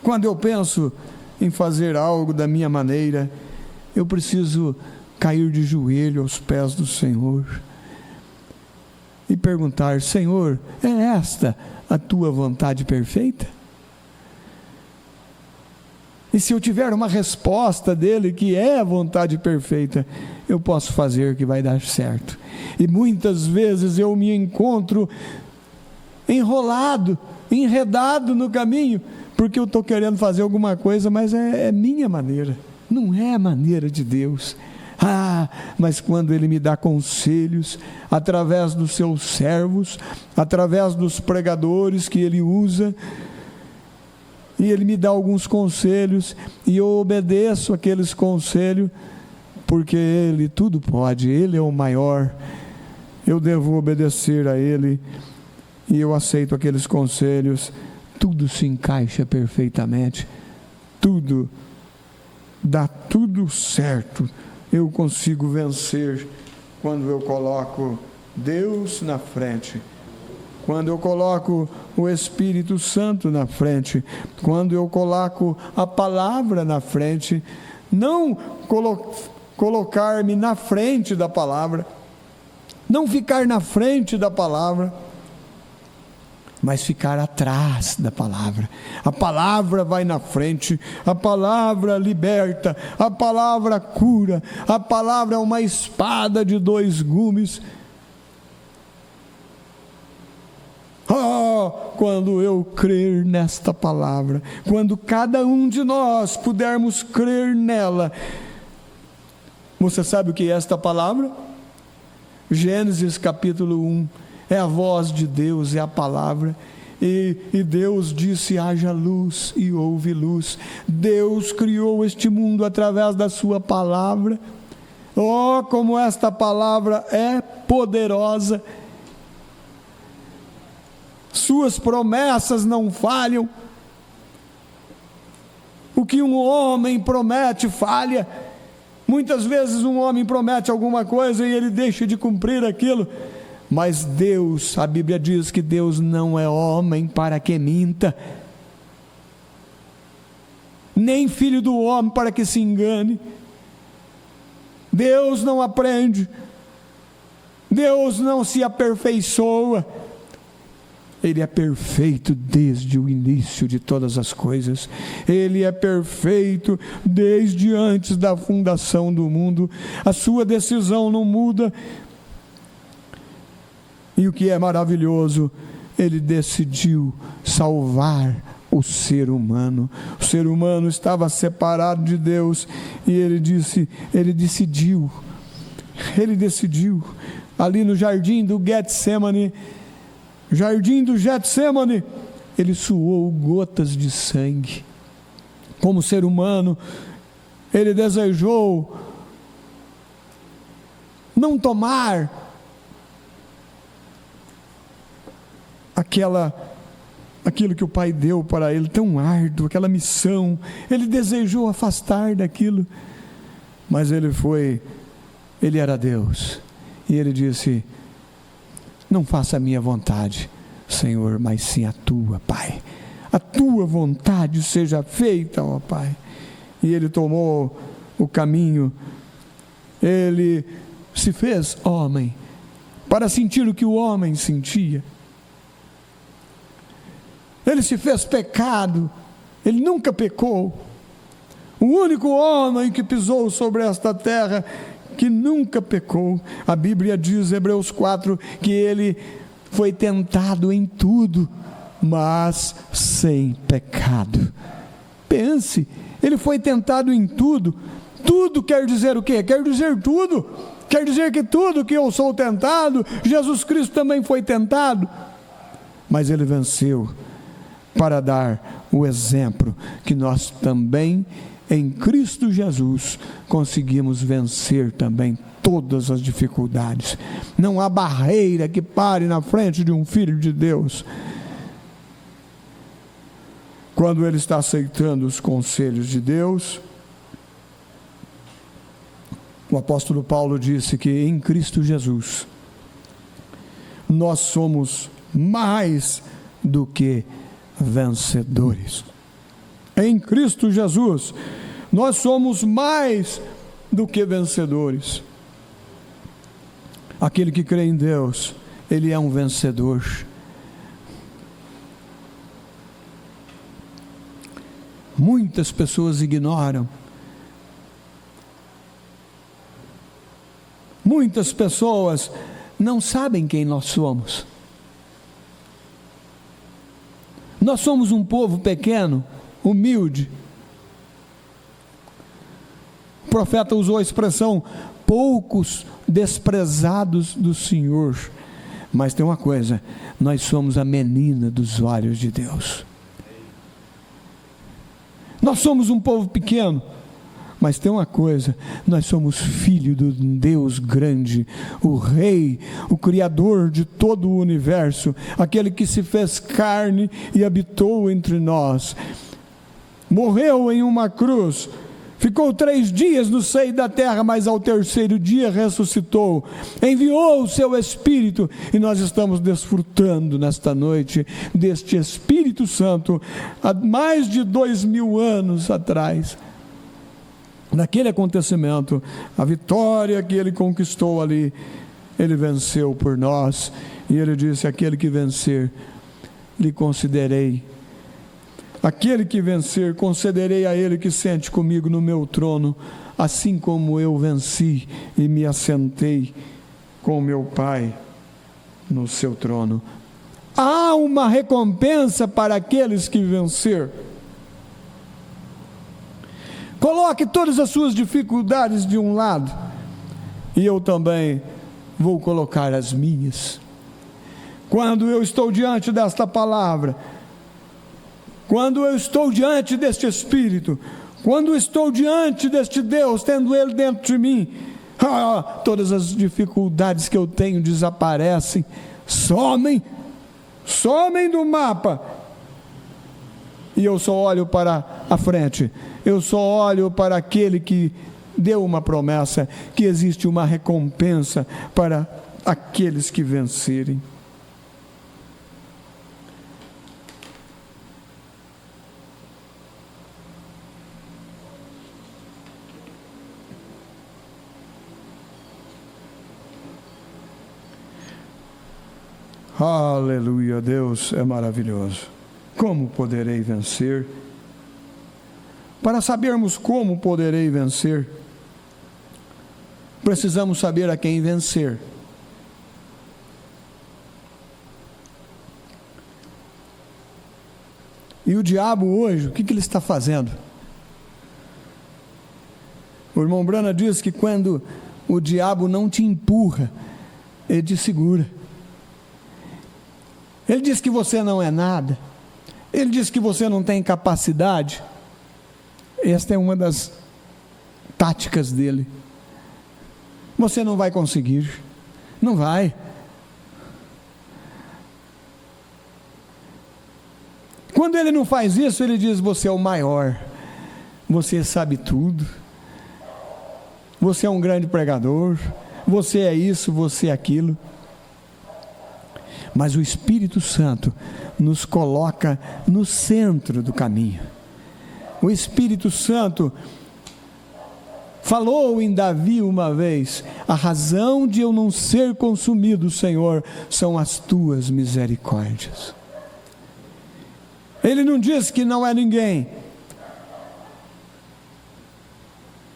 Quando eu penso em fazer algo da minha maneira, eu preciso cair de joelho aos pés do Senhor e perguntar: Senhor, é esta a tua vontade perfeita? E se eu tiver uma resposta dele que é a vontade perfeita, eu posso fazer que vai dar certo. E muitas vezes eu me encontro enrolado, enredado no caminho, porque eu estou querendo fazer alguma coisa, mas é minha maneira, não é a maneira de Deus. Mas quando Ele me dá conselhos, através dos seus servos, através dos pregadores que Ele usa, e Ele me dá alguns conselhos, e eu obedeço aqueles conselhos, porque Ele tudo pode, Ele é o maior, eu devo obedecer a Ele, e eu aceito aqueles conselhos, tudo se encaixa perfeitamente, tudo, dá tudo certo, eu consigo vencer, quando eu coloco Deus na frente, quando eu coloco o Espírito Santo na frente, quando eu coloco a palavra na frente, não colocar-me na frente da palavra, não ficar na frente da palavra, mas ficar atrás da palavra. A palavra vai na frente, a palavra liberta, a palavra cura, a palavra é uma espada de 2 gumes. Quando eu crer nesta palavra, quando cada um de nós pudermos crer nela. Você sabe o que é esta palavra? Gênesis capítulo 1, é a voz de Deus, é a palavra, e Deus disse: haja luz, e houve luz. Deus criou este mundo através da sua palavra. Como esta palavra é poderosa, suas promessas não falham. O que um homem promete falha. Muitas vezes um homem promete alguma coisa e ele deixa de cumprir aquilo. Mas Deus, a Bíblia diz que Deus não é homem para que minta, nem filho do homem para que se engane. Deus não aprende, Deus não se aperfeiçoa, Ele é perfeito desde o início de todas as coisas. Ele é perfeito desde antes da fundação do mundo. A sua decisão não muda. E o que é maravilhoso, Ele decidiu salvar o ser humano. O ser humano estava separado de Deus, e Ele decidiu, ali no jardim do Getsemane, Ele suou gotas de sangue. Como ser humano, Ele desejou não tomar aquilo que o Pai deu para Ele, tão árduo, aquela missão. Ele desejou afastar daquilo, mas Ele era Deus, e Ele disse: não faça a minha vontade, Senhor, mas sim a tua, Pai. A tua vontade seja feita, ó Pai. E Ele tomou o caminho, Ele se fez homem, para sentir o que o homem sentia. Ele se fez pecado, Ele nunca pecou. O único homem que pisou sobre esta terra, que nunca pecou. A Bíblia diz, Hebreus 4, que Ele foi tentado em tudo, mas sem pecado. Pense, Ele foi tentado em tudo. Tudo quer dizer o quê? Quer dizer tudo. Quer dizer que tudo que eu sou tentado, Jesus Cristo também foi tentado. Mas Ele venceu, para dar o exemplo que nós também, em Cristo Jesus, conseguimos vencer também todas as dificuldades. Não há barreira que pare na frente de um filho de Deus, quando ele está aceitando os conselhos de Deus. O apóstolo Paulo disse que em Cristo Jesus nós somos mais do que vencedores. em Cristo Jesus, nós somos mais do que vencedores. Aquele que crê em Deus, ele é um vencedor. Muitas pessoas ignoram. Muitas pessoas não sabem quem nós somos. Nós somos um povo pequeno, humilde. O profeta usou a expressão, poucos desprezados do Senhor. Mas tem uma coisa, nós somos a menina dos olhos de Deus. Nós somos um povo pequeno, mas tem uma coisa, nós somos filho do Deus grande, o Rei, o Criador de todo o universo, aquele que se fez carne e habitou entre nós, morreu em uma cruz, ficou 3 dias no seio da terra, mas ao 3º dia ressuscitou, enviou o seu Espírito, e nós estamos desfrutando nesta noite deste Espírito Santo, há mais de 2000 anos atrás. Naquele acontecimento, a vitória que ele conquistou ali, ele venceu por nós, e ele disse, aquele que vencer, lhe concederei. Aquele que vencer, concederei a ele que sente comigo no meu trono, assim como eu venci e me assentei com meu Pai no seu trono. Há uma recompensa para aqueles que vencer. Coloque todas as suas dificuldades de um lado, e eu também vou colocar as minhas. Quando eu estou diante desta palavra, quando eu estou diante deste Espírito, quando eu estou diante deste Deus, tendo Ele dentro de mim, todas as dificuldades que eu tenho desaparecem, somem do mapa, e eu só olho para a frente, eu só olho para aquele que deu uma promessa, que existe uma recompensa para aqueles que vencerem. Aleluia, Deus é maravilhoso. Como poderei vencer? Para sabermos como poderei vencer, precisamos saber a quem vencer. E o diabo hoje, o que ele está fazendo? O irmão Brana diz que quando o diabo não te empurra, ele te segura. Ele diz que você não é nada. Ele diz que você não tem capacidade. Esta é uma das táticas dele. Você não vai conseguir. Não vai. Quando ele não faz isso, ele diz, você é o maior. Você sabe tudo. Você é um grande pregador. Você é isso, você é aquilo. Mas o Espírito Santo nos coloca no centro do caminho. O Espírito Santo falou em Davi uma vez, a razão de eu não ser consumido, Senhor, são as tuas misericórdias. Ele não diz que não é ninguém.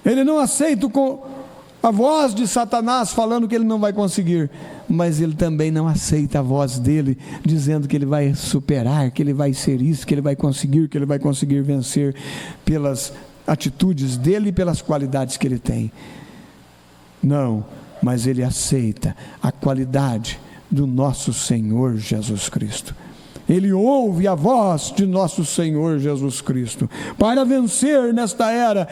Ele não aceita a voz de Satanás falando que ele não vai conseguir, mas ele também não aceita a voz dele dizendo que ele vai superar, que ele vai ser isso, que ele vai conseguir vencer pelas atitudes dele e pelas qualidades que ele tem. Não, mas ele aceita a qualidade do nosso Senhor Jesus Cristo. Ele ouve a voz de nosso Senhor Jesus Cristo. Para vencer nesta era,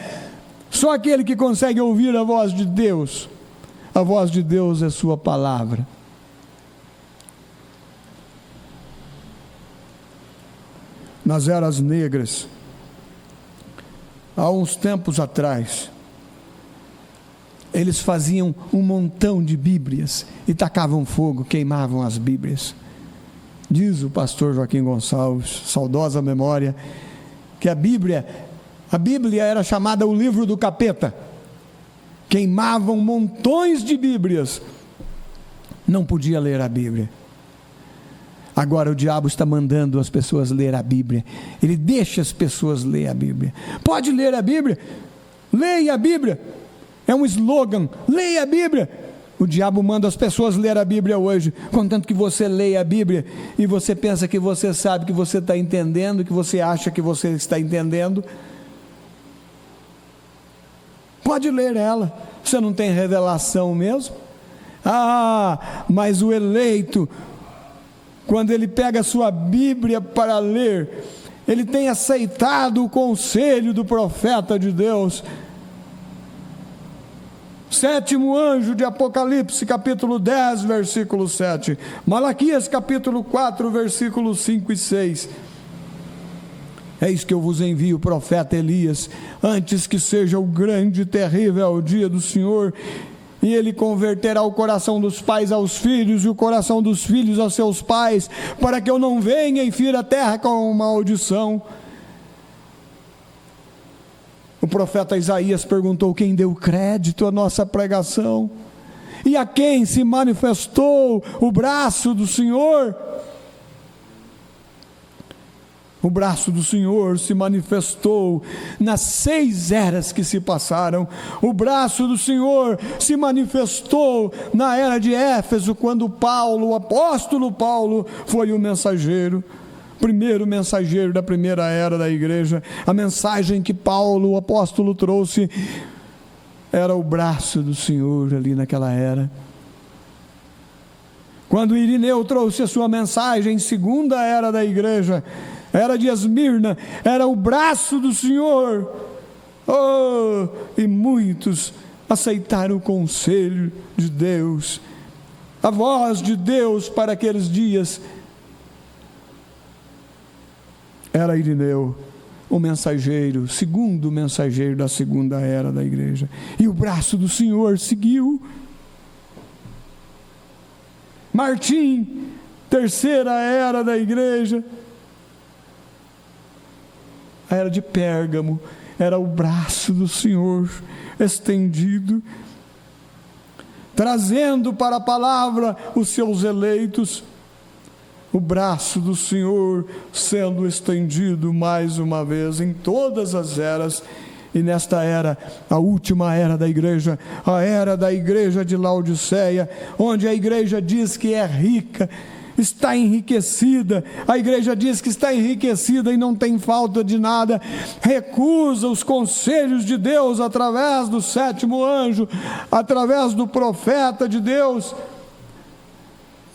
só aquele que consegue ouvir a voz de Deus. A voz de Deus é sua palavra. Nas eras negras, há uns tempos atrás, eles faziam um montão de Bíblias e tacavam fogo, queimavam as Bíblias. Diz o pastor Joaquim Gonçalves, saudosa memória, que a Bíblia era chamada o livro do capeta. Queimavam montões de Bíblias. Não podia ler a Bíblia. Agora o diabo está mandando as pessoas ler a Bíblia. Ele deixa as pessoas ler a Bíblia. Pode ler a Bíblia? Leia a Bíblia. É um slogan. Leia a Bíblia. O diabo manda as pessoas ler a Bíblia hoje, contanto que você leia a Bíblia e você pensa que você sabe, que você está entendendo, que você acha que você está entendendo. Pode ler ela. Você não tem revelação mesmo? Mas o eleito, quando ele pega a sua Bíblia para ler, ele tem aceitado o conselho do profeta de Deus. Sétimo anjo de Apocalipse, capítulo 10, versículo 7. Malaquias, capítulo 4, versículos 5 e 6. Eis que eu vos envio o profeta Elias, antes que seja o grande e terrível dia do Senhor, e ele converterá o coração dos pais aos filhos, e o coração dos filhos aos seus pais, para que eu não venha e fira a terra com maldição. O profeta Isaías perguntou: quem deu crédito à nossa pregação? E a quem se manifestou o braço do Senhor? O braço do Senhor se manifestou nas 6 eras que se passaram. O braço do Senhor se manifestou na era de Éfeso, quando Paulo, o apóstolo Paulo, foi o mensageiro, primeiro mensageiro da primeira era da igreja. A mensagem que Paulo, o apóstolo, trouxe era o braço do Senhor ali naquela era. Quando Irineu trouxe a sua mensagem, segunda era da igreja, era de Esmirna, era o braço do Senhor. E muitos aceitaram o conselho de Deus, a voz de Deus para aqueles dias. Era Irineu, o mensageiro, segundo mensageiro da segunda era da igreja. E o braço do Senhor seguiu. Martim, terceira era da igreja, a era de Pérgamo, era o braço do Senhor estendido, trazendo para a palavra os seus eleitos. O braço do Senhor sendo estendido mais uma vez em todas as eras. E nesta era, a última era da igreja, a era da igreja de Laodiceia, onde a igreja diz que é rica, está enriquecida, a igreja diz que está enriquecida e não tem falta de nada, recusa os conselhos de Deus através do sétimo anjo, através do profeta de Deus.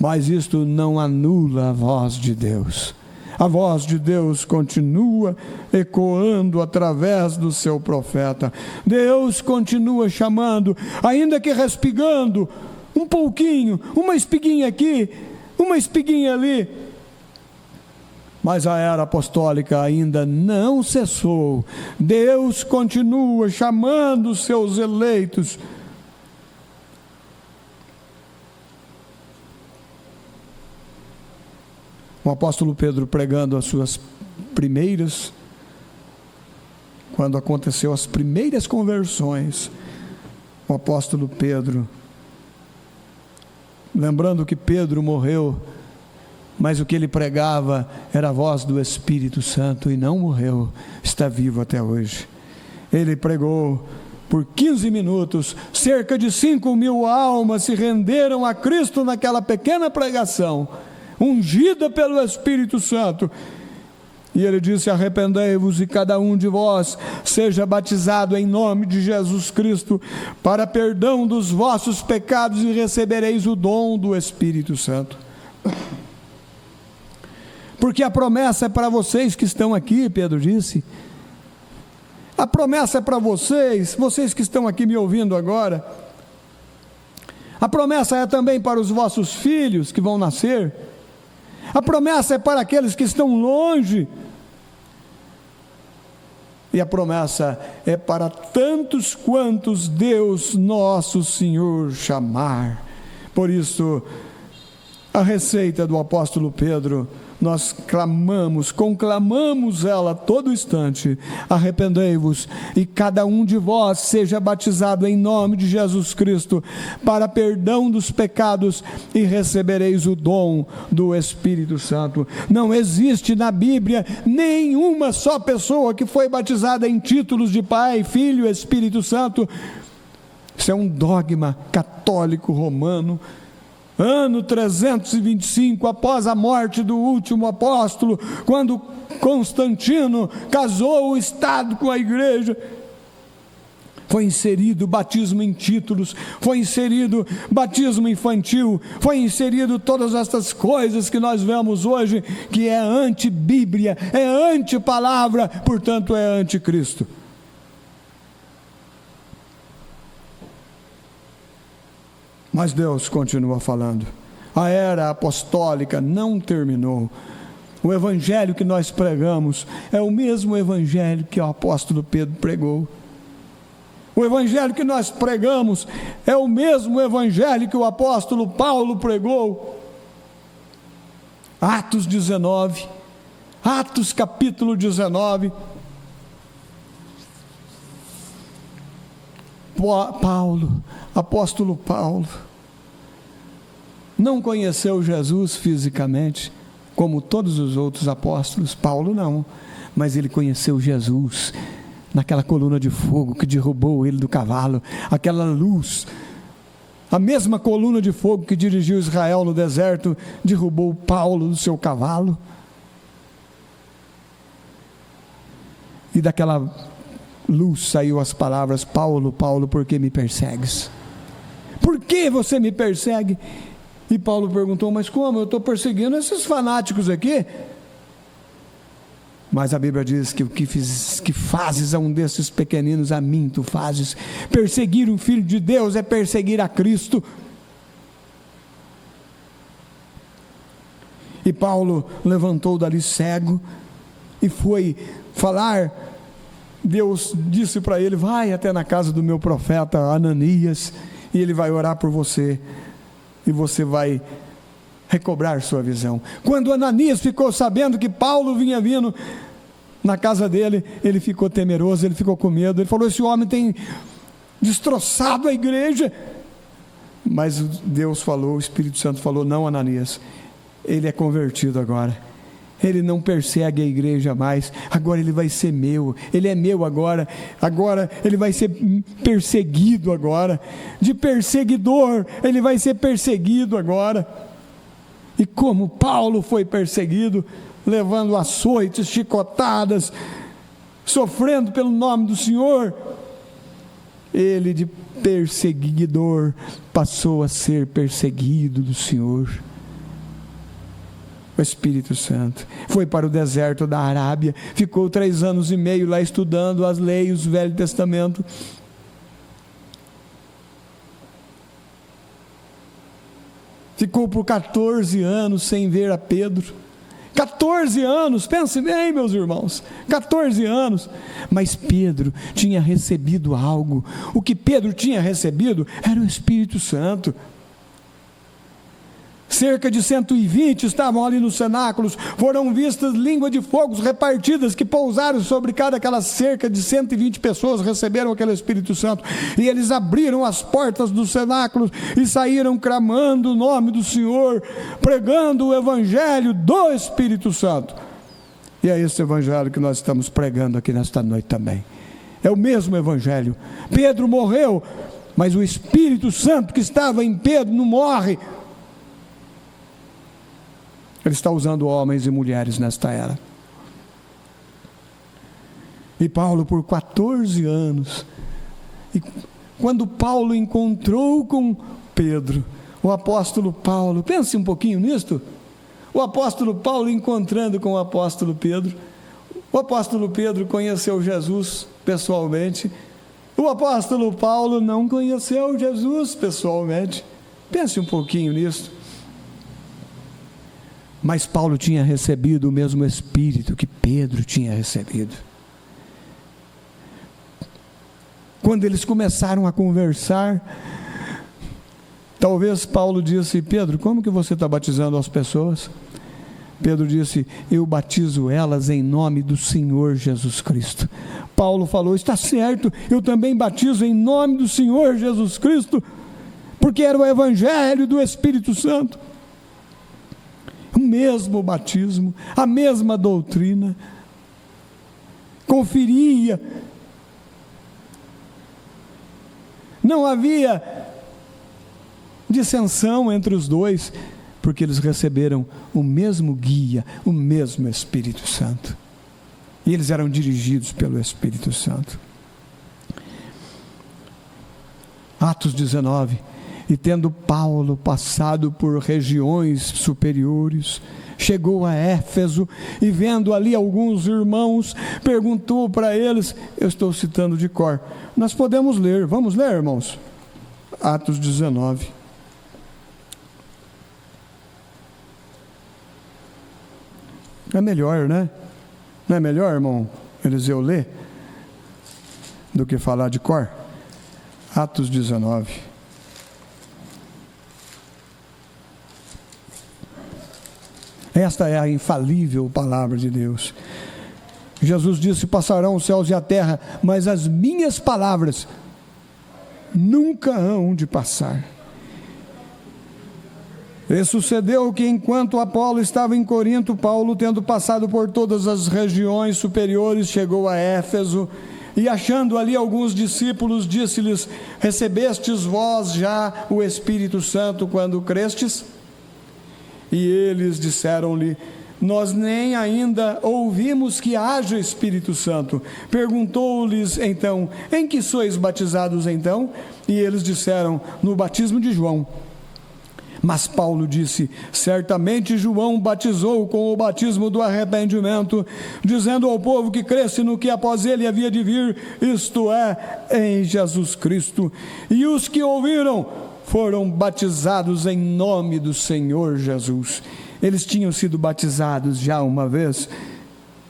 Mas isto não anula a voz de Deus. A voz de Deus continua ecoando através do seu profeta. Deus continua chamando, ainda que respingando um pouquinho, uma espiguinha aqui, uma espiguinha ali. Mas a era apostólica ainda não cessou. Deus continua chamando os seus eleitos. O apóstolo Pedro pregando as suas primeiras, quando aconteceu as primeiras conversões, o apóstolo Pedro, lembrando que Pedro morreu, mas o que ele pregava era a voz do Espírito Santo, e não morreu, está vivo até hoje. Ele pregou por 15 minutos, cerca de 5.000 almas se renderam a Cristo naquela pequena pregação, ungida pelo Espírito Santo. E ele disse: arrependei-vos e cada um de vós seja batizado em nome de Jesus Cristo para perdão dos vossos pecados, e recebereis o dom do Espírito Santo. Porque a promessa é para vocês que estão aqui, Pedro disse. A promessa é para vocês que estão aqui me ouvindo agora. A promessa é também para os vossos filhos que vão nascer. A promessa é para aqueles que estão longe. E a promessa é para tantos quantos Deus nosso Senhor chamar. Por isso, a receita do apóstolo Pedro nós conclamamos ela a todo instante: arrependei-vos e cada um de vós seja batizado em nome de Jesus Cristo para perdão dos pecados e recebereis o dom do Espírito Santo. Não existe na Bíblia nenhuma só pessoa que foi batizada em títulos de Pai, Filho e Espírito Santo. Isso é um dogma católico romano. Ano 325, após a morte do último apóstolo, quando Constantino casou o Estado com a igreja, foi inserido batismo em títulos, foi inserido batismo infantil, foi inserido todas essas coisas que nós vemos hoje, que é anti-Bíblia, é anti-palavra, portanto é anticristo. Mas Deus continua falando. A era apostólica não terminou. O evangelho que nós pregamos é o mesmo evangelho que o apóstolo Pedro pregou. O evangelho que nós pregamos é o mesmo evangelho que o apóstolo Paulo pregou. Atos 19, Atos capítulo 19. Paulo, apóstolo Paulo, não conheceu Jesus fisicamente, como todos os outros apóstolos. Paulo não, mas ele conheceu Jesus naquela coluna de fogo que derrubou ele do cavalo, aquela luz, a mesma coluna de fogo que dirigiu Israel no deserto, derrubou Paulo do seu cavalo, e daquela luz saiu as palavras: Paulo, Paulo, por que me persegues? Por que você me persegue? E Paulo perguntou: mas como? Eu estou perseguindo esses fanáticos aqui. Mas a Bíblia diz que o que fazes a um desses pequeninos, a mim tu fazes. Perseguir o Filho de Deus é perseguir a Cristo. E Paulo levantou dali cego e foi falar. Deus disse para ele: vai até na casa do meu profeta Ananias, e ele vai orar por você, e você vai recobrar sua visão. Quando Ananias ficou sabendo que Paulo vinha vindo na casa dele, ele ficou temeroso, ele ficou com medo, ele falou: esse homem tem destroçado a igreja. Mas Deus falou, o Espírito Santo falou: não, Ananias, ele é convertido agora. Ele não persegue a igreja mais, agora ele vai ser meu, ele é meu agora ele vai ser perseguido agora, de perseguidor, ele vai ser perseguido agora. E como Paulo foi perseguido, levando açoites, chicotadas, sofrendo pelo nome do Senhor, ele de perseguidor passou a ser perseguido do Senhor. O Espírito Santo foi para o deserto da Arábia, ficou 3 anos e meio lá estudando as leis, o Velho Testamento. Ficou por 14 anos sem ver a Pedro. 14 anos, pensem bem, meus irmãos, 14 anos, mas Pedro tinha recebido algo. O que Pedro tinha recebido era o Espírito Santo. Cerca de 120 estavam ali nos cenáculos, foram vistas línguas de fogo repartidas que pousaram sobre cada aquelas cerca de 120 pessoas, receberam aquele Espírito Santo, e eles abriram as portas dos cenáculos e saíram clamando o nome do Senhor, pregando o Evangelho do Espírito Santo. E é esse Evangelho que nós estamos pregando aqui nesta noite também, é o mesmo Evangelho. Pedro morreu, mas o Espírito Santo que estava em Pedro não morre. Ele está usando homens e mulheres nesta era. E Paulo por 14 anos, e quando Paulo encontrou com Pedro, o apóstolo Paulo, pense um pouquinho nisto, o apóstolo Paulo encontrando com o apóstolo Pedro, o apóstolo Pedro conheceu Jesus pessoalmente, o apóstolo Paulo não conheceu Jesus pessoalmente. Pense um pouquinho nisso. Mas Paulo tinha recebido o mesmo Espírito que Pedro tinha recebido. Quando eles começaram a conversar, talvez Paulo disse: Pedro, como que você está batizando as pessoas? Pedro disse: eu batizo elas em nome do Senhor Jesus Cristo. Paulo falou: está certo, eu também batizo em nome do Senhor Jesus Cristo, porque era o evangelho do Espírito Santo. O mesmo batismo, a mesma doutrina, conferia. Não havia dissensão entre os dois, porque eles receberam o mesmo guia, o mesmo Espírito Santo. E eles eram dirigidos pelo Espírito Santo. Atos 19. E tendo Paulo passado por regiões superiores, chegou a Éfeso, e vendo ali alguns irmãos, perguntou para eles, eu estou citando de cor, nós podemos ler, vamos ler, irmãos? Atos 19. É melhor, né? Não é melhor, irmão Eliseu, ler, do que falar de cor? Atos 19. Esta é a infalível palavra de Deus. Jesus disse: passarão os céus e a terra, mas as minhas palavras nunca hão de passar. E sucedeu que, enquanto Apolo estava em Corinto, Paulo, tendo passado por todas as regiões superiores, chegou a Éfeso, e achando ali alguns discípulos, disse-lhes: recebestes vós já o Espírito Santo quando crestes? E eles disseram-lhe: nós nem ainda ouvimos que haja Espírito Santo. Perguntou-lhes então: em que sois batizados então? E eles disseram: no batismo de João. Mas Paulo disse: certamente João batizou com o batismo do arrependimento, dizendo ao povo que cresce no que após ele havia de vir, isto é, em Jesus Cristo. E os que ouviram foram batizados em nome do Senhor Jesus. Eles tinham sido batizados já uma vez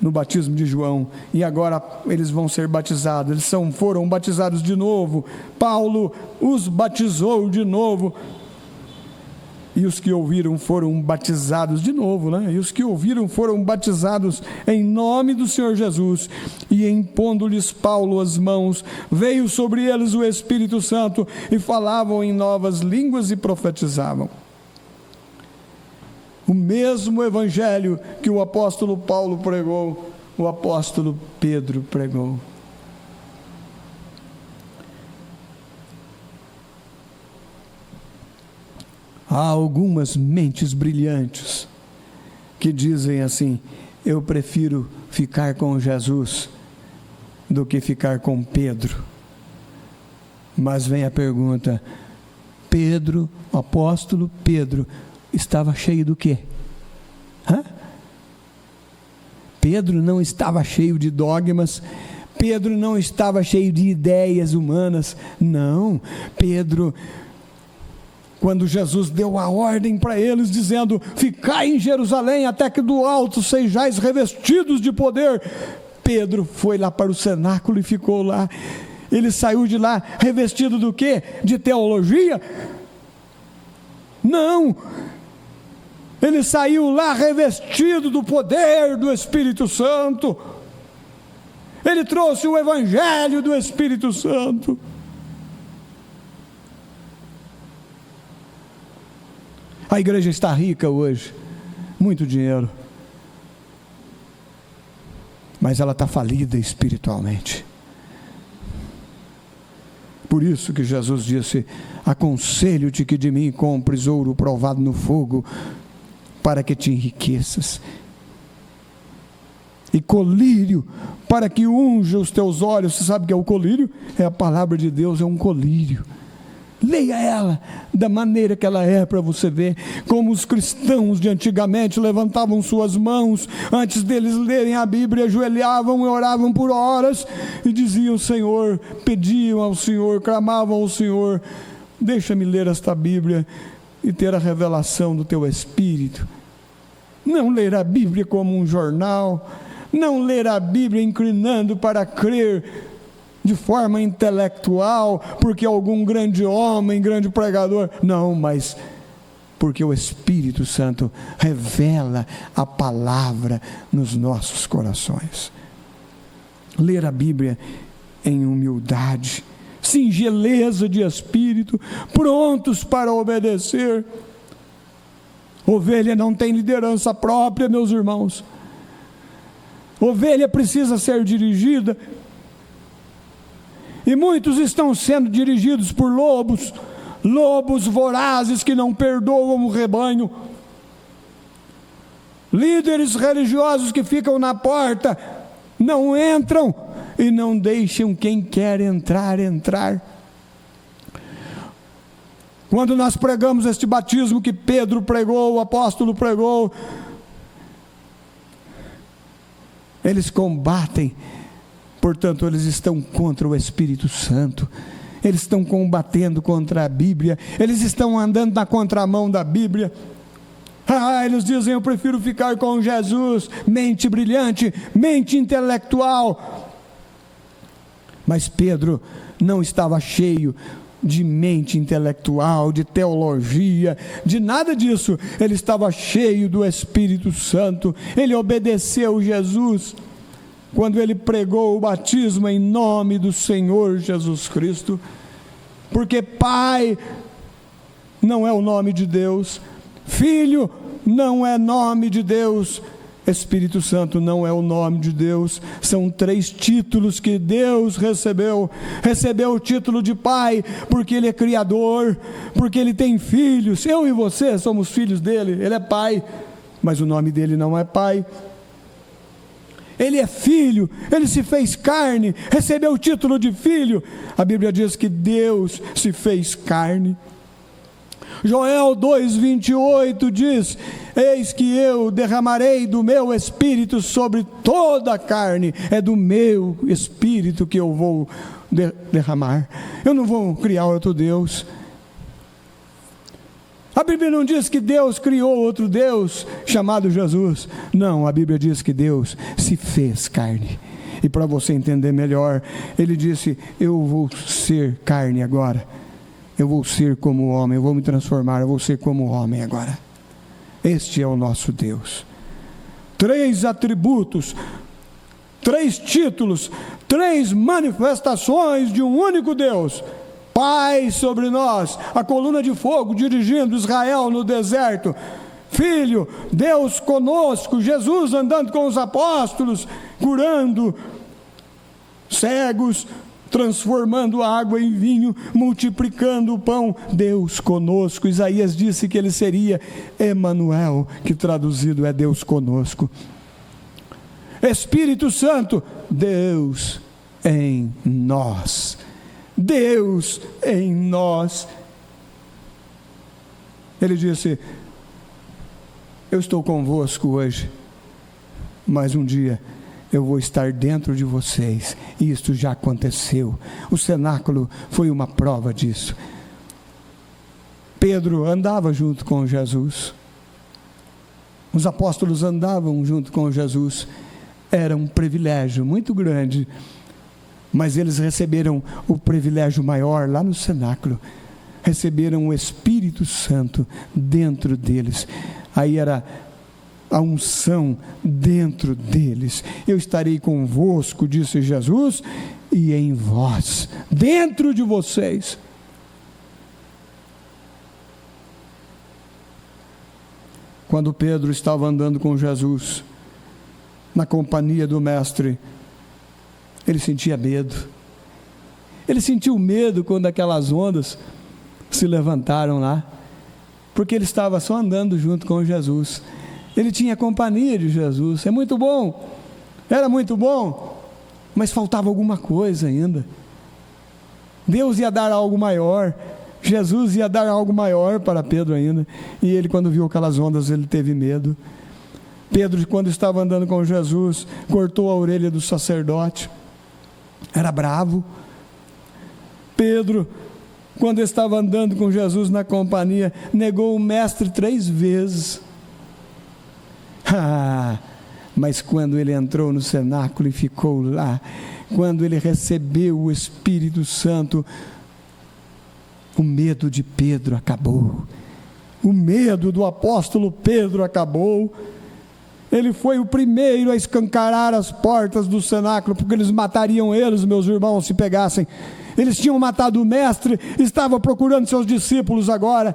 no batismo de João, e agora eles vão ser batizados, foram batizados de novo. Paulo os batizou de novo, e os que ouviram foram batizados de novo, né? E os que ouviram foram batizados em nome do Senhor Jesus. E impondo-lhes Paulo as mãos, veio sobre eles o Espírito Santo, e falavam em novas línguas e profetizavam. O mesmo evangelho que o apóstolo Paulo pregou, o apóstolo Pedro pregou. Há algumas mentes brilhantes que dizem assim: eu prefiro ficar com Jesus do que ficar com Pedro. Mas vem a pergunta: Pedro, o apóstolo Pedro, estava cheio do quê? Pedro não estava cheio de dogmas, Pedro não estava cheio de ideias humanas, não. Pedro, quando Jesus deu a ordem para eles, dizendo: ficai em Jerusalém até que do alto sejais revestidos de poder, Pedro foi lá para o cenáculo e ficou lá. Ele saiu de lá revestido do quê? De teologia? Não, ele saiu lá revestido do poder do Espírito Santo. Ele trouxe o evangelho do Espírito Santo. A igreja está rica hoje, muito dinheiro, mas ela está falida espiritualmente. Por isso que Jesus disse: aconselho-te que de mim compres ouro provado no fogo, para que te enriqueças, e colírio, para que unja os teus olhos. Você sabe o que é o colírio? É a palavra de Deus, é um colírio. Leia ela da maneira que ela é, para você ver como os cristãos de antigamente levantavam suas mãos antes deles lerem a Bíblia, ajoelhavam e oravam por horas e diziam: Senhor, pediam ao Senhor, clamavam ao Senhor: deixa-me ler esta Bíblia e ter a revelação do teu Espírito. Não ler a Bíblia como um jornal, não ler a Bíblia inclinando para crer de forma intelectual, porque algum grande homem, grande pregador, não, mas porque o Espírito Santo revela a palavra nos nossos corações. Ler a Bíblia em humildade, singeleza de espírito, prontos para obedecer. Ovelha não tem liderança própria, meus irmãos. Ovelha precisa ser dirigida. E muitos estão sendo dirigidos por lobos vorazes que não perdoam o rebanho. Líderes religiosos que ficam na porta, não entram e não deixam quem quer entrar. Quando nós pregamos este batismo que Pedro pregou, o apóstolo pregou, eles combatem, portanto, eles estão contra o Espírito Santo, eles estão combatendo contra a Bíblia, eles estão andando na contramão da Bíblia. Eles dizem: eu prefiro ficar com Jesus, mente brilhante, mente intelectual. Mas Pedro não estava cheio de mente intelectual, de teologia, de nada disso. Ele estava cheio do Espírito Santo. Ele obedeceu Jesus quando ele pregou o batismo em nome do Senhor Jesus Cristo, porque Pai não é o nome de Deus, Filho não é nome de Deus, Espírito Santo não é o nome de Deus. São 3 títulos que Deus recebeu. Recebeu o título de Pai, porque Ele é Criador, porque Ele tem filhos. Eu e você somos filhos dEle. Ele é Pai, mas o nome dEle não é Pai. Ele é Filho, Ele se fez carne, recebeu o título de Filho. A Bíblia diz que Deus se fez carne. Joel 2,28 diz: eis que eu derramarei do meu Espírito sobre toda a carne. É do meu Espírito que eu vou derramar. Eu não vou criar outro Deus. A Bíblia não diz que Deus criou outro Deus chamado Jesus. Não, a Bíblia diz que Deus se fez carne. E para você entender melhor, Ele disse: eu vou ser carne agora. Eu vou ser como homem, eu vou me transformar, eu vou ser como homem agora. Este é o nosso Deus. 3 atributos, 3 títulos, 3 manifestações de um único Deus. Pai sobre nós, a coluna de fogo dirigindo Israel no deserto. Filho, Deus conosco, Jesus andando com os apóstolos, curando cegos, transformando a água em vinho, multiplicando o pão. Deus conosco. Isaías disse que Ele seria Emanuel, que traduzido é Deus conosco. Espírito Santo, Deus em nós. Deus em nós. Ele disse: eu estou convosco hoje, mas um dia eu vou estar dentro de vocês. E isto já aconteceu. O cenáculo foi uma prova disso. Pedro andava junto com Jesus. Os apóstolos andavam junto com Jesus. Era um privilégio muito grande. Mas eles receberam o privilégio maior lá no cenáculo. Receberam o Espírito Santo dentro deles. Aí era a unção dentro deles. Eu estarei convosco, disse Jesus, e em vós, dentro de vocês. Quando Pedro estava andando com Jesus, na companhia do Mestre, ele sentia medo. Ele sentiu medo quando aquelas ondas se levantaram lá, porque ele estava só andando junto com Jesus. Ele tinha companhia de Jesus. É muito bom, era muito bom, mas faltava alguma coisa ainda. Deus ia dar algo maior, Jesus ia dar algo maior para Pedro ainda. E ele, quando viu aquelas ondas, ele teve medo. Pedro, quando estava andando com Jesus, cortou a orelha do sacerdote, era bravo. Pedro, quando estava andando com Jesus na companhia, negou o Mestre 3 vezes. Mas quando ele entrou no cenáculo e ficou lá, quando ele recebeu o Espírito Santo, o medo de Pedro acabou. O medo do apóstolo Pedro acabou. Ele foi o primeiro a escancarar as portas do cenáculo, porque eles matariam eles, meus irmãos, se pegassem. Eles tinham matado o mestre, estavam procurando seus discípulos agora,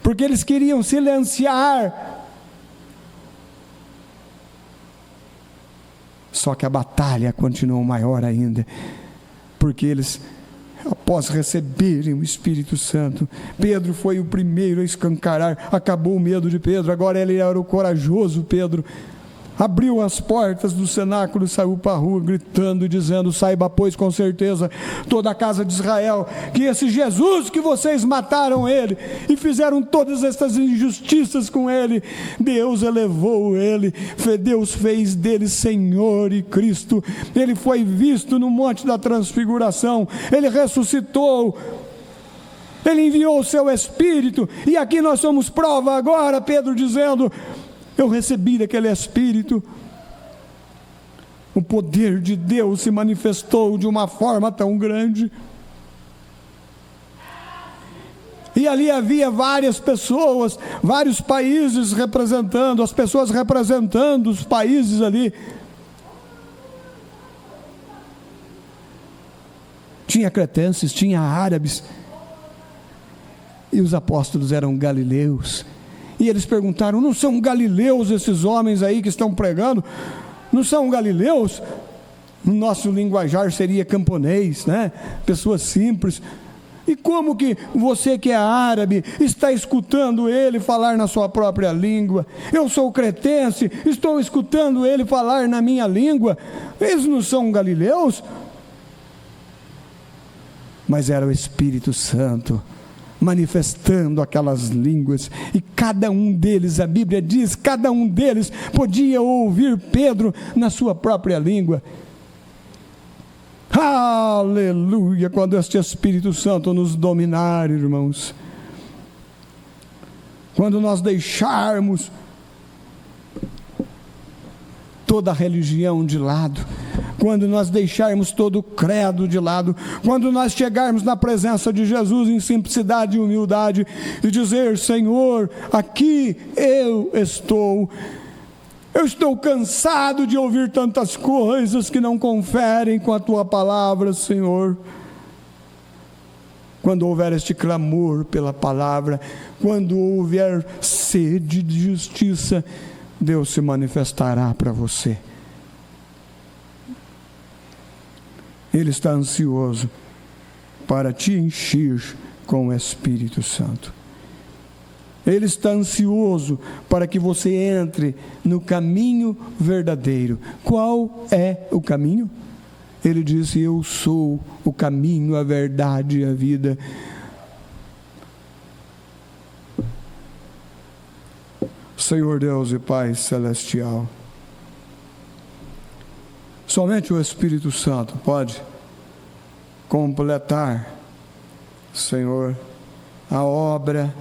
porque eles queriam silenciar. Só que a batalha continuou maior ainda, porque eles, após receberem o Espírito Santo, Pedro foi o primeiro a escancarar. Acabou o medo de Pedro, agora ele era o corajoso Pedro. Abriu as portas do cenáculo e saiu para a rua gritando e dizendo: saiba, pois, com certeza, toda a casa de Israel, que esse Jesus que vocês mataram ele e fizeram todas estas injustiças com ele, Deus elevou ele, Deus fez dele Senhor e Cristo. Ele foi visto no Monte da Transfiguração, ele ressuscitou, ele enviou o seu Espírito, e aqui nós somos prova agora. Pedro dizendo: eu recebi daquele Espírito. O poder de Deus se manifestou de uma forma tão grande. E ali havia várias pessoas, vários países representando, as pessoas representando os países ali. Tinha cretenses, tinha árabes. E os apóstolos eram galileus. E eles perguntaram: não são galileus esses homens aí que estão pregando? Não são galileus? No nosso linguajar seria camponês, né? Pessoas simples. E como que você que é árabe está escutando ele falar na sua própria língua? Eu sou cretense, estou escutando ele falar na minha língua. Eles não são galileus? Mas era o Espírito Santo manifestando aquelas línguas, e cada um deles, a Bíblia diz, cada um deles podia ouvir Pedro na sua própria língua. Aleluia! Quando este Espírito Santo nos dominar, irmãos, quando nós deixarmos toda a religião de lado, quando nós deixarmos todo o credo de lado, quando nós chegarmos na presença de Jesus em simplicidade e humildade e dizer: Senhor, aqui eu estou cansado de ouvir tantas coisas que não conferem com a tua palavra, Senhor. Quando houver este clamor pela palavra, quando houver sede de justiça, Deus se manifestará para você. Ele está ansioso para te encher com o Espírito Santo. Ele está ansioso para que você entre no caminho verdadeiro. Qual é o caminho? Ele disse: eu sou o caminho, a verdade e a vida. Senhor Deus e Pai Celestial, somente o Espírito Santo pode completar, Senhor, a obra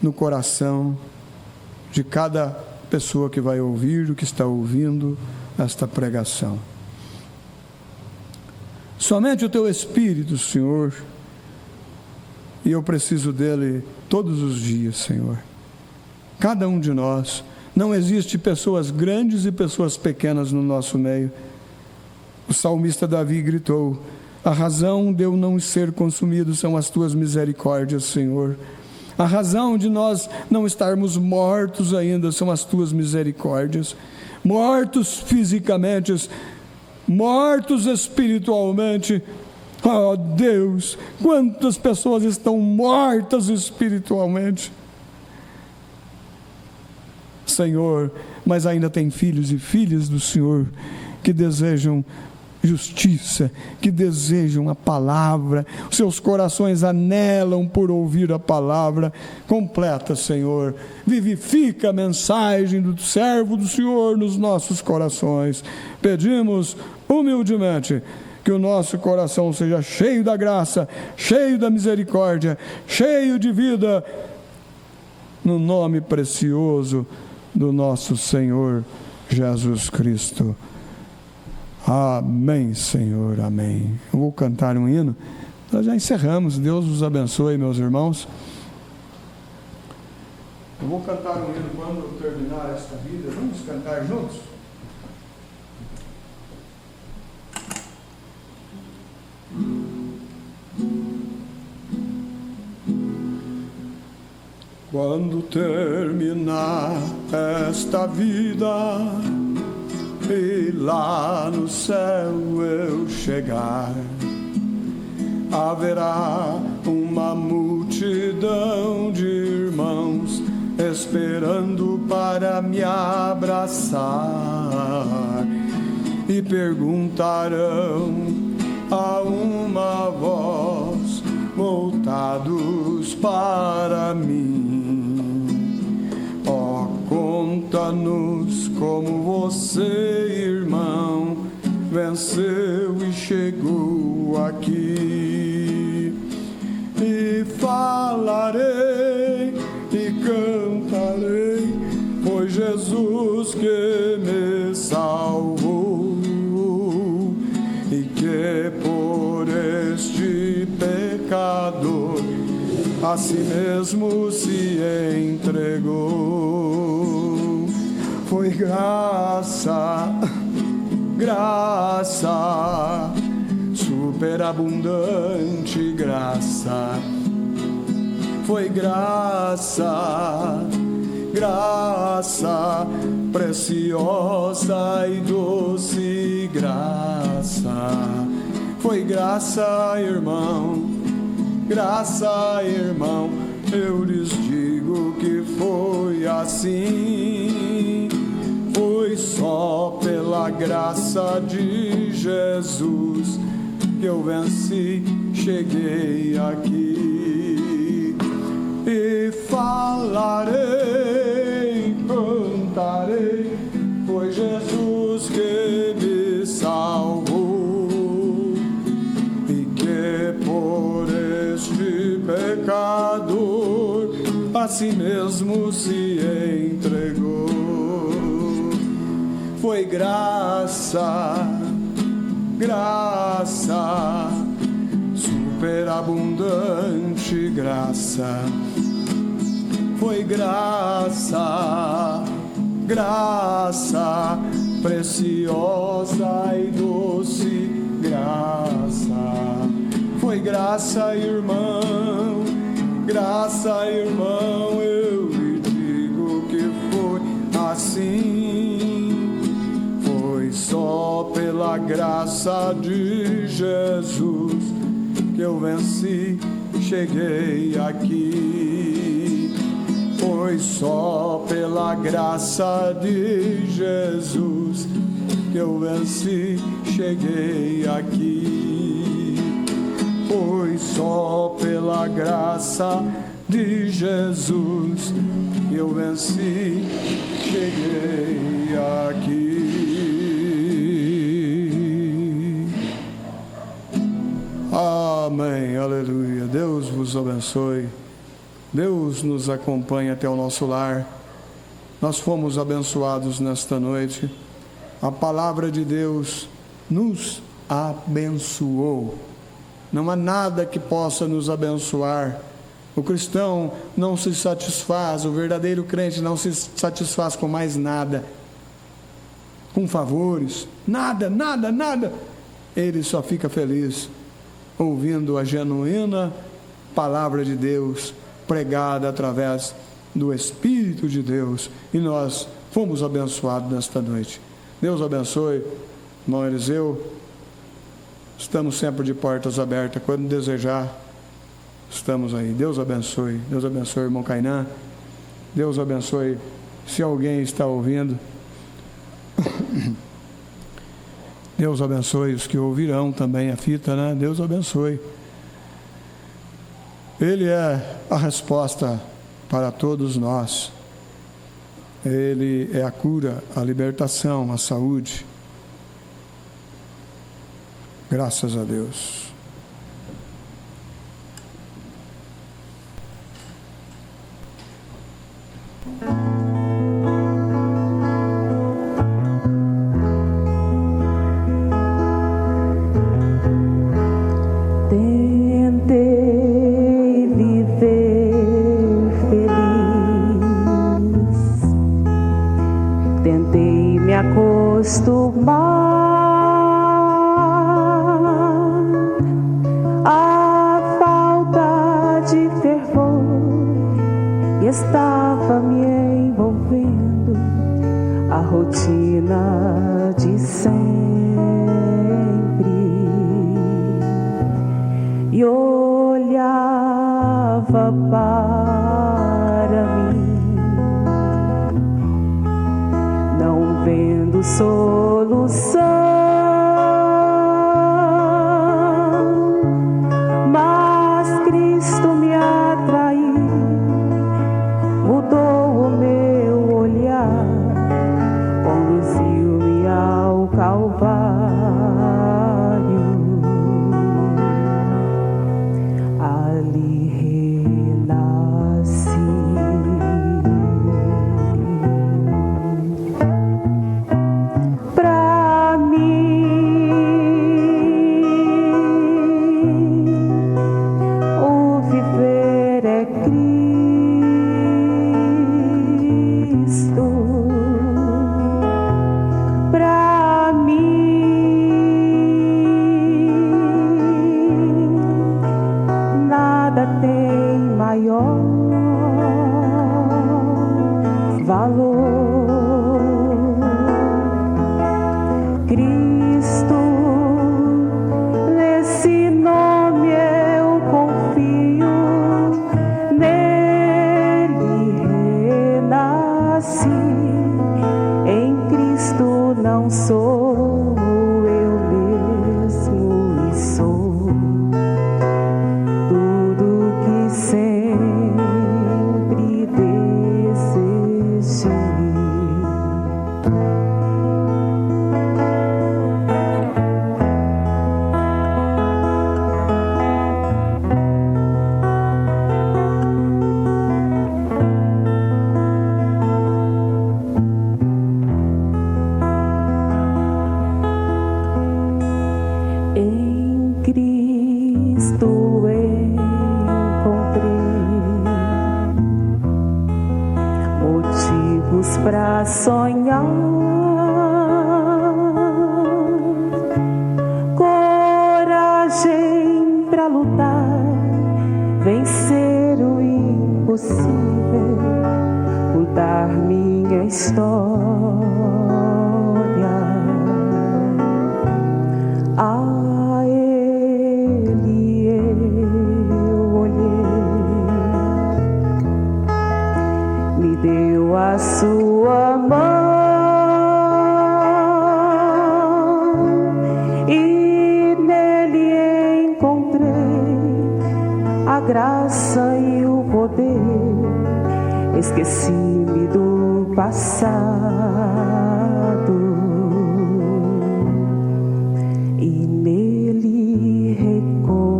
no coração de cada pessoa que vai ouvir, o que está ouvindo esta pregação. Somente o Teu Espírito, Senhor, e eu preciso dele todos os dias, Senhor. Cada um de nós. Não existe pessoas grandes e pessoas pequenas no nosso meio. O salmista Davi gritou: a razão de eu não ser consumido são as tuas misericórdias, Senhor. A razão de nós não estarmos mortos ainda são as tuas misericórdias. Mortos fisicamente, mortos espiritualmente. Oh Deus, quantas pessoas estão mortas espiritualmente, Senhor, mas ainda tem filhos e filhas do Senhor que desejam justiça, que desejam a palavra, seus corações anelam por ouvir a palavra. Completa, Senhor, vivifica a mensagem do servo do Senhor nos nossos corações. Pedimos humildemente que o nosso coração seja cheio da graça, cheio da misericórdia, cheio de vida, no nome precioso do nosso Senhor Jesus Cristo. Amém, Senhor, amém. Eu vou cantar um hino, nós já encerramos. Deus os abençoe, meus irmãos. Eu vou cantar um hino quando terminar esta vida. Vamos cantar juntos? Quando terminar esta vida e lá no céu eu chegar, haverá uma multidão de irmãos esperando para me abraçar e perguntarão a uma voz, voltados para mim: ó, conta-nos como você, irmão, venceu e chegou aqui. E falarei e cantarei, foi Jesus que me salvou, e que por este pecador a si mesmo se entregou. Foi graça, graça, superabundante graça. Foi graça, graça, preciosa e doce graça. Foi graça, irmão, graça, irmão, eu lhes digo que foi assim. Foi só pela graça de Jesus que eu venci, cheguei aqui. E falarei, cantarei, foi Jesus que me salvou, e que por este pecador a si mesmo se entregou. Foi graça, graça, superabundante graça. Foi graça, graça, preciosa e doce graça. Foi graça, irmão, graça, irmão, eu lhe digo que foi assim. Foi só pela graça de Jesus que eu venci, cheguei aqui. Foi só pela graça de Jesus que eu venci, cheguei aqui. Foi só pela graça de Jesus que eu venci, cheguei aqui. Amém, aleluia. Deus vos abençoe. Deus nos acompanha até o nosso lar. Nós fomos abençoados nesta noite. A palavra de Deus nos abençoou. Não há nada que possa nos abençoar. O cristão não se satisfaz, o verdadeiro crente não se satisfaz com mais nada, com favores, nada, nada, nada. Ele só fica feliz ouvindo a genuína palavra de Deus, pregada através do Espírito de Deus, e nós fomos abençoados nesta noite. Deus abençoe, irmão Eliseu. Estamos sempre de portas abertas, quando desejar, estamos aí. Deus abençoe, irmão Cainã. Deus abençoe, se alguém está ouvindo. Deus abençoe os que ouvirão também a fita, né? Deus abençoe. Ele é a resposta para todos nós. Ele é a cura, a libertação, a saúde. Graças a Deus. Tentei viver feliz acostumar à falta de fervor e estava me envolvendo a rotina de sempre e olhava para mim, não vendo solução, mas Cristo me atraiu, mudou o meu olhar, conduziu-me ao Calvário, ali renasci. Pra mim, o viver é Cristo. Pra mim, nada tem maior valor. Cristo, nesse nome eu confio, nele renasci. Em Cristo não sou eu mesmo e sou tudo que sempre desejei. Em Cristo encontrei motivos pra sonhar, coragem pra lutar, vencer o impossível, mudar minha história. A Ele eu olhei, me deu a sua mão e nele encontrei a graça e o poder. Esqueci-me do passado e nele recomecei.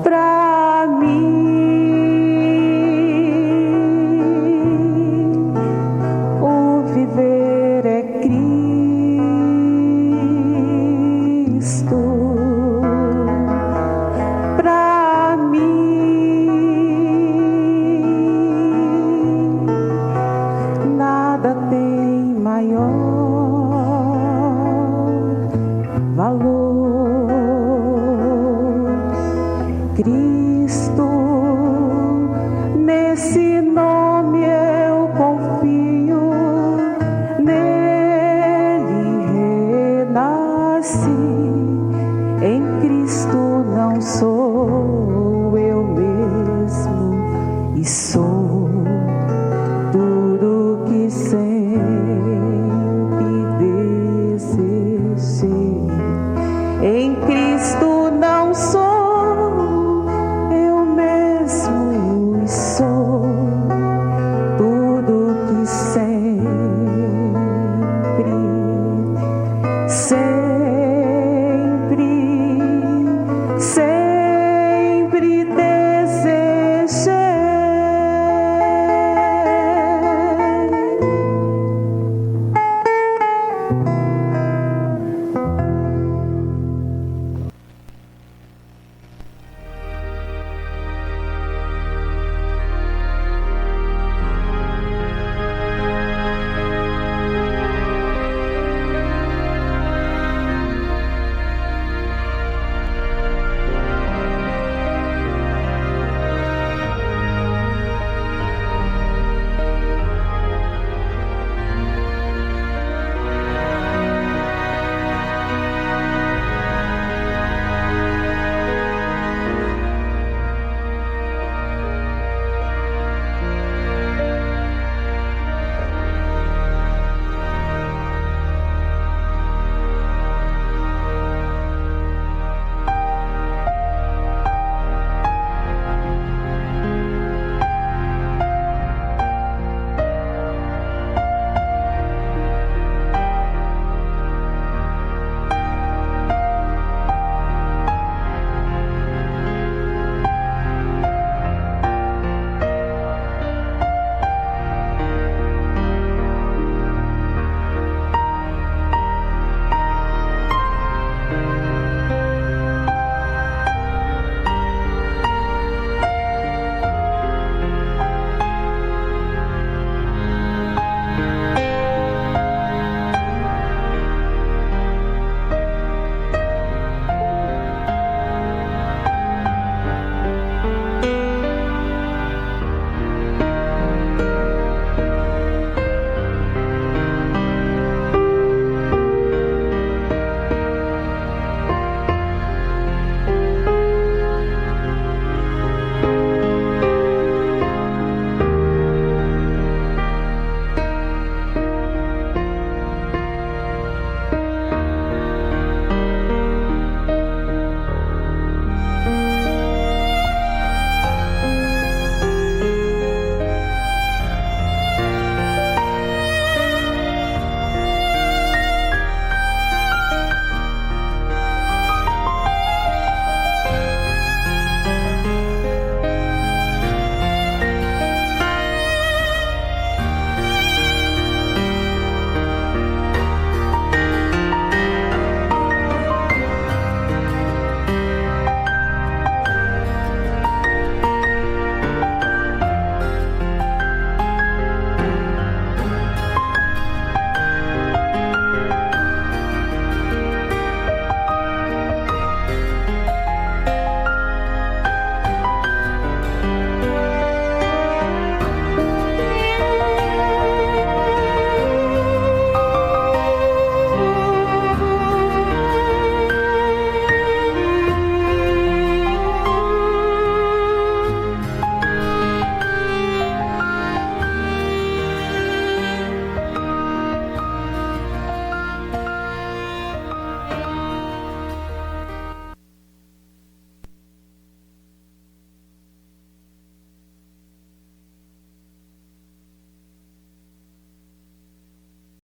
Pra mim, o viver é Cristo. Pra mim, nada tem maior valor.